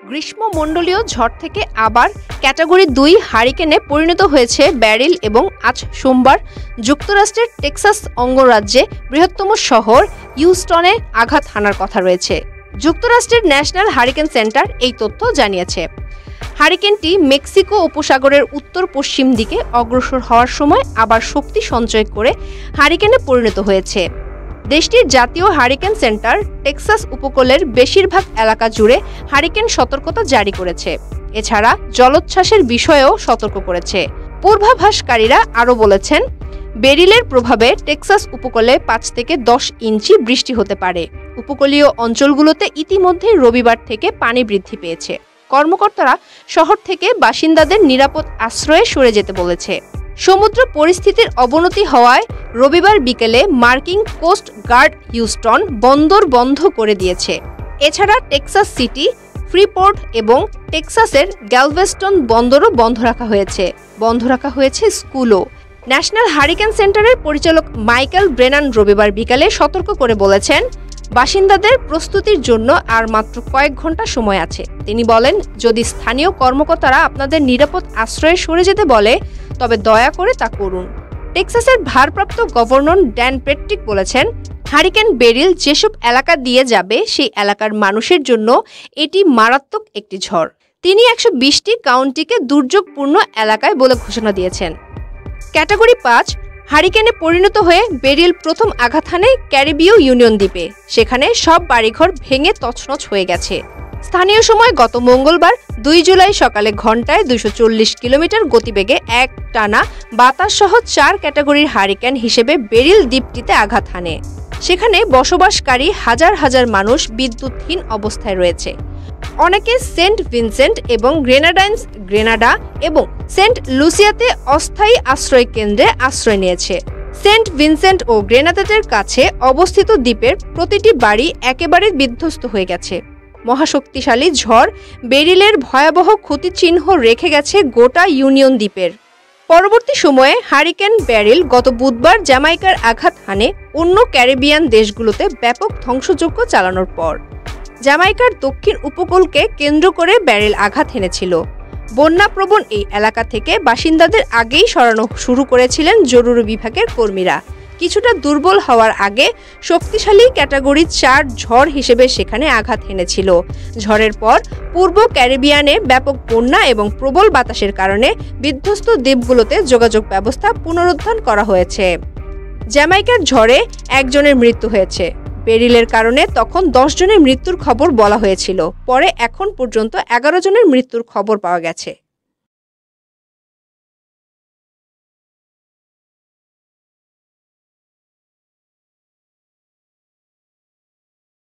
গ্রীষ্মমণ্ডলীয় ঝড় থেকে আবার ক্যাটাগরি ২ হারিকেনে পরিণত হয়েছে ব্যারিল এবং আজ সোমবার যুক্তরাষ্ট্রের টেক্সাস অঙ্গরাজ্যে বৃহত্তম শহর হিউস্টনে আঘাত হানার কথা রয়েছে। যুক্তরাষ্ট্রের ন্যাশনাল হারিকেন সেন্টার এই তথ্য জানিয়েছে। হারিকেনটি মেক্সিকো উপসাগরের উত্তর পশ্চিম দিকে অগ্রসর হওয়ার সময় আবার শক্তি সঞ্চয় করে হারিকেনে পরিণত হয়েছে। দেশটির জাতীয় হারিকেন সেন্টার টেক্সাস উপকূলের বেশিরভাগ এলাকা জুড়ে হারিকেন সতর্কতা জারি করেছে। এছাড়া জলোচ্ছ্বাসের বিষয়েও সতর্ক করেছে। পূর্বাভাসকারীরা আরও বলেছেন, বেরিলের প্রভাবে টেক্সাস উপকূলে ৫ থেকে ১০ ইঞ্চি বৃষ্টি হতে পারে। উপকূলীয় অঞ্চলগুলোতে ইতিমধ্যেই রবিবার থেকে পানি বৃদ্ধি পেয়েছে। কর্মকর্তারা শহর থেকে বাসিন্দাদের নিরাপদ আশ্রয়ে সরে যেতে বলেছে। সমুদ্র পরিস্থিতির অবনতি হওয়ায় রবিবার বিকেলে মার্কিন কোস্ট গার্ড হিউস্টন বন্দর বন্ধ করে দিয়েছে। এছাড়া টেক্সাস সিটি, ফ্রিপোর্ট এবং টেক্সাসের গ্যালভেস্টন বন্দরও বন্ধ রাখা হয়েছে স্কুলও। ন্যাশনাল হারিকেন সেন্টারের পরিচালক মাইকেল ব্রেনান রবিবার বিকালে সতর্ক করে বলেছেন, বাসিন্দাদের প্রস্তুতির জন্য আর মাত্র কয়েক ঘন্টা সময় আছে। তিনি বলেন, যদি স্থানীয় কর্মকর্তারা আপনাদের নিরাপদ আশ্রয়ে সরে যেতে বলে তবে দয়া করে তা করুন। টেক্সাসের ভারপ্রাপ্ত গভর্নর ড্যান পেট্রিক বলেছেন, হারিকেন বেরিল যেসব এলাকা দিয়ে যাবে সেই এলাকার মানুষের জন্য এটি মারাত্মক একটি ঝড়। তিনি ১২০টি কাউন্টিকে দুর্যোগপূর্ণ এলাকায় বলে ঘোষণা দিয়েছেন। ক্যাটাগরি ৫ হারিকেনে পরিণত হয়ে বেরিল প্রথম আঘাত হানে ক্যারিবীয় ইউনিয়ন দ্বীপে। সেখানে সব বাড়িঘর ভেঙে তছনছ হয়ে গেছে। স্থানীয় সময় গত মঙ্গলবার ২ জুলাই সকালে ঘন্টায় ২৪০ কিলোমিটার গতিবেগে এক টানা বাতাস সহ ৪ ক্যাটাগরির হারিকেন হিসেবে বেরিল দ্বীপটিতে আঘাত হানে। সেখানে বসবাসকারী হাজার হাজার মানুষ বিদ্যুৎহীন অবস্থায় রয়েছে। অনেকে সেন্ট ভিনসেন্ট এবং গ্রেনাডা এবং সেন্ট লুসিয়াতে অস্থায়ী আশ্রয় কেন্দ্রে আশ্রয় নিয়েছে। সেন্ট ভিনসেন্ট ও গ্রেনাদাদের কাছে অবস্থিত দ্বীপের প্রতিটি বাড়ি একেবারে বিধ্বস্ত হয়ে গেছে। মহাশক্তিশালী ঝড় বেরিলের ভয়াবহ ক্ষতিচিহ্ন রেখে গেছে গোটা ইউনিয়ন দ্বীপের। পরবর্তী সময়ে হারিকেন ব্যারিল গত বুধবার জ্যামাইকার আঘাত হানে অন্য ক্যারিবিয়ান দেশগুলোতে ব্যাপক ধ্বংসযজ্ঞ চালানোর পর। জ্যামাইকার দক্ষিণ উপকূলকে কেন্দ্র করে ব্যারিল আঘাত হেনেছিল। বন্যাপ্রবণ এই এলাকা থেকে বাসিন্দাদের আগেই সরানো শুরু করেছিলেন জরুরি বিভাগের কর্মীরা। কিছুটা দুর্বল হওয়ার আগে শক্তিশালী ক্যাটাগরি ৪ ঝড় হিসেবে সেখানে আঘাত হেনেছিল। ঝড়ের পর পূর্ব ক্যারিবিয়ানে ব্যাপক বন্যা এবং প্রবল বাতাসের কারণে বিধ্বস্ত দ্বীপগুলোতে যোগাযোগ ব্যবস্থা পুনরুদ্ধার করা হয়েছে। জ্যামাইকার ঝড়ে একজনের মৃত্যু হয়েছে। বেরিলের কারণে তখন ১০ জনের মৃত্যুর খবর বলা হয়েছিল। পরে এখন পর্যন্ত ১১ জনের মৃত্যুর খবর পাওয়া গেছে।